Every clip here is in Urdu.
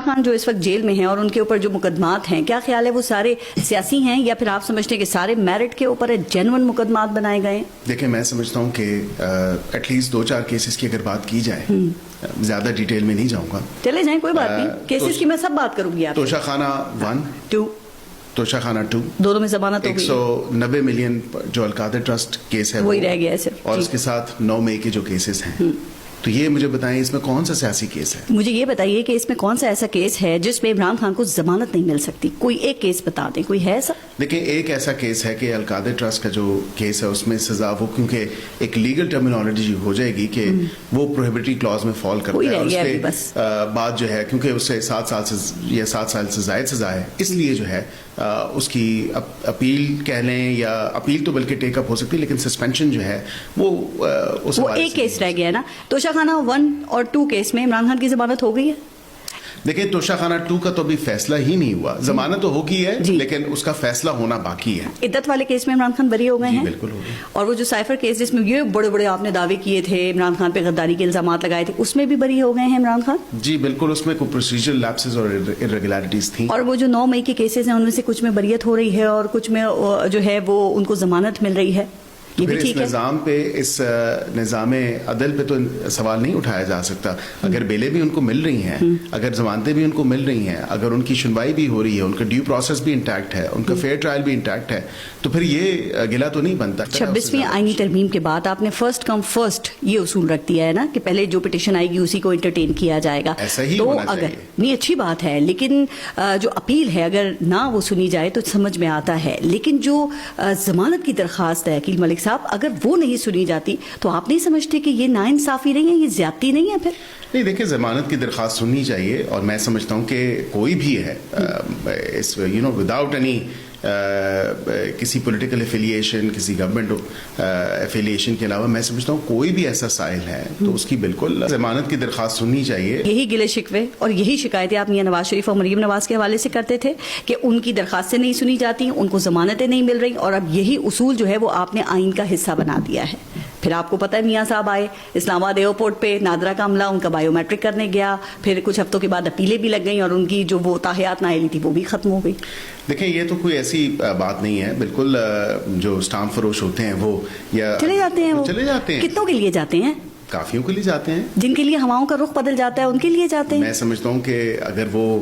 خان جو اس وقت جیل میں ہیں اور ان کے اوپر جو مقدمات ہیں، کیا خیال ہے وہ سارے سیاسی ہیں یا پھر آپ سمجھتے ہیں کہ سارے میرٹ کے اوپر جینون مقدمات بنائے گئے ہیں؟ دیکھیں میں سمجھتا ہوں کہ ایٹ لیسٹ 2-4 کیسز کی اگر بات کی جائے، زیادہ ڈیٹیل میں نہیں جاؤں گا، چلے جائیں کوئی بات نہیں، کیسز کی میں سب بات کروں گی. آپ توشہ خانہ 1 2 توشہ خانہ 2 دونوں میں ضمانت ہو گئی، 190 ملین جو القادر ٹرسٹ کیس ہے وہی رہ گیا ہے صرف، اور اس کے ساتھ 9 مئی کے جو کیسز ہیں. تو یہ مجھے بتائیں اس میں کون سا سیاسی کیس ہے؟ مجھے یہ بتائیے کہ اس میں کون سا ایسا کیس ہے جس میں عمران خان کو ضمانت نہیں مل سکتی؟ کوئی ایک کیس بتا دیں، کوئی ہے ایسا؟ دیکھیں ایک ایسا کیس ہے کہ القادر ٹرسٹ کا جو کیس ہے اس میں سزا وہ کیونکہ ایک لیگل ٹرمینالوجی ہو جائے گی کہ وہ پروہیبٹری کلاز میں فال کرتا ہے، اور اس کے بعد جو ہے کیونکہ اس سے 7 سال سے یا 7 سال سے زائد سزا ہے، اس لیے جو ہے اس کی اپیل کہہ لیں یا اپیل تو بلکہ ٹیک اپ ہو سکتی ہے، لیکن سسپینشن جو ہے وہ ایک کیس رہ گیا ہے نا. توشہ خانہ 1 اور 2 کیس میں عمران خان کی ضمانت ہو گئی ہے؟ دیکھیں توشہ خانہ 2 کا تو ابھی فیصلہ ہی نہیں ہوا، ضمانت تو ہو گئی ہے لیکن اس کا فیصلہ ہونا باقی ہے. عدت والے کیس میں عمران خان بری ہو گئے ہیں؟ بالکل ہو گئے. اور وہ جو سائفر کیس جس میں یہ بڑے بڑے آپ نے دعوے کیے تھے، عمران خان پہ غداری کے الزامات لگائے تھے، اس میں بھی بری ہو گئے ہیں عمران خان؟ جی بالکل، اس میں کوئی پروسیجرل لیپسز اور irregularities تھیں. اور وہ جو 9 مئی کے کیسز ہیں ان میں سے کچھ میں بریت ہو رہی ہے اور کچھ میں جو ہے وہ ان کو ضمانت مل رہی ہے، یہ بھی ٹھیک ہے؟ نظام پہ اس نظام عدل پہ تو سوال نہیں اٹھایا جا سکتا. اگر بیلیں بھی ان کو مل رہی ہیں، اگر ضمانتیں بھی ان کو مل رہی ہیں، اگر ان کی سنوائی بھی ہو رہی ہے، ان کا ڈیو پروسیس بھی انٹیکٹ ہے، ان کا فیئر ٹرائل بھی انٹیکٹ ہے، تو پھر یہ گلا تو نہیں بنتا. 26ویں آئینی ترمیم کے بعد آپ نے فرسٹ کم فرسٹ یہ اصول رکھ دیا ہے نا کہ پہلے جو پٹیشن آئے گی اسی کو انٹرٹین کیا جائے گا. ایسا ہی تو ہونا اگر چاہیے. نہیں اچھی بات ہے، لیکن جو اپیل ہے اگر نہ وہ سنی جائے تو سمجھ میں آتا ہے، لیکن جو ضمانت کی درخواست ہے عقیل ملک صاحب، اگر وہ نہیں سنی جاتی تو آپ نہیں سمجھتے کہ یہ ناانصافی نہیں ہے، یہ زیادتی نہیں ہے؟ پھر نہیں، دیکھیں ضمانت کی درخواست سننی چاہیے، اور میں سمجھتا ہوں کہ کوئی بھی ہے وداؤٹ اینی کسی پولیٹیکل ایفیلیشن، کسی گورنمنٹ ایفیلیشن کے علاوہ میں سمجھتا ہوں کوئی بھی ایسا سائل ہے تو اس کی بالکل ضمانت کی درخواست سننی چاہیے. یہی گلے شکوے اور یہی شکایتیں آپ میاں نواز شریف اور مریم نواز کے حوالے سے کرتے تھے کہ ان کی درخواستیں نہیں سنی جاتی، ان کو ضمانتیں نہیں مل رہی، اور اب یہی اصول جو ہے وہ آپ نے آئین کا حصہ بنا دیا ہے. پھر آپ کو پتہ ہے میاں صاحب آئے اسلام آباد ایئرپورٹ پہ، نادرا کا عملہ ان کا بایو میٹرک کرنے گیا، پھر کچھ ہفتوں کے بعد اپیلیں بھی لگ گئیں اور ان کی جو وہ تاحیات نااہلی تھی وہ بھی ختم ہو گئی. دیکھیں یہ تو کوئی ایسی بات نہیں ہے، بالکل جو اسٹامپ فروش ہوتے ہیں وہ یا چلے جاتے ہیں. کتنوں کے لیے جاتے ہیں؟ کافیوں کے لیے جاتے ہیں، جن کے لیے ہواؤں کا رخ بدل جاتا ہے ان کے لیے جاتے ہیں. میں سمجھتا ہوں کہ اگر وہ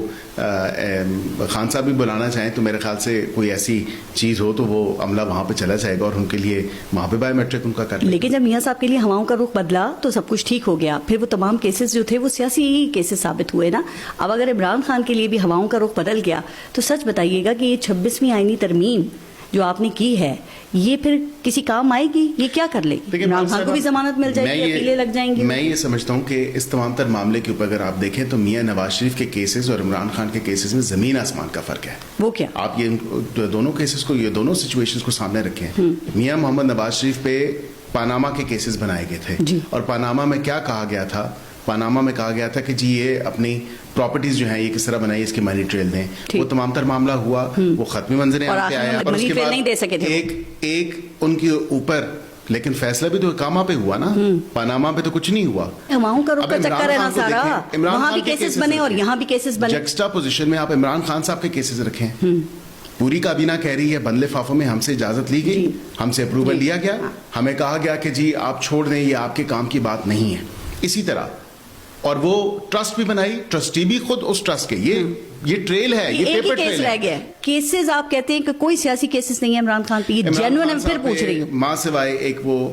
خان صاحب بھی بلانا چاہیں تو میرے خیال سے کوئی ایسی چیز ہو تو وہ عملہ وہاں پہ چلا جائے گا اور ان کے لیے وہاں پہ بایو میٹرک ان کا کر لیں. لیکن جب میاں صاحب کے لیے ہواؤں کا رخ بدلا تو سب کچھ ٹھیک ہو گیا، پھر وہ تمام کیسز جو تھے وہ سیاسی کیسز ثابت ہوئے نا. اب اگر عمران خان کے لیے بھی ہواؤں کا رخ بدل گیا تو سچ بتائیے گا کہ یہ 26ویں آئینی ترمیم جو آپ نے کی ہے یہ پھر کسی کام آئے گی؟ یہ کیا کر لے گی؟ عمران خان کو بھی ضمانت مل جائے گی، اپیلیں لگ جائیں گی. میں یہ سمجھتا ہوں کہ اس تمام تر معاملے کے اوپر اگر آپ دیکھیں تو میاں نواز شریف کے کیسز اور عمران خان کے کیسز میں زمین آسمان کا فرق ہے. وہ کیا؟ آپ یہ دونوں کیسز کو، یہ دونوں سچویشنز کو سامنے رکھیں. میاں محمد نواز شریف پہ پاناما کے کیسز بنائے گئے تھے، اور پاناما میں کیا کہا گیا تھا؟ پاناما میں کہا گیا تھا کہ جی یہ اپنی پراپرٹیز جو ہیں یہ کس طرح بنائی، اس کی منی ٹریل دیں. وہ تمام تر معاملہ ہوا، وہ ختمی منظر عام پہ آیا، اور اس کے بعد ایک ان کے اوپر، لیکن فیصلہ بھی تو کاما پہ ہوا نا، پاناما پہ تو کچھ نہیں ہوا. ہواؤں کا رخ کا چکر ہے نا سارا، وہاں بھی کیسز بنے اور یہاں بھی کیسز بنے. جیکسٹا پوزیشن میں آپ عمران خان صاحب کے کیسز رکھیں. پوری کابینہ کہہ رہی ہے بند لفافوں میں ہم سے اجازت لی گئی، ہم سے اپروول لیا گیا، ہمیں کہا گیا کہ جی آپ چھوڑ دیں، یہ آپ کے کام کی بات نہیں ہے. اسی طرح اور وہ ٹرسٹ بھی بنائی، ٹرسٹی بھی خود اس ٹرسٹ کے. یہ ٹریل ہے، یہ پیپر ٹریل ہے. رہ گیا کیسز آپ کہتے ہیں کہ کوئی سیاسی کیسز نہیں ہے عمران خان پہ، یہ جینوئن ہے. پھر پوچھ رہی ہوں ماں سوائے ایک وہ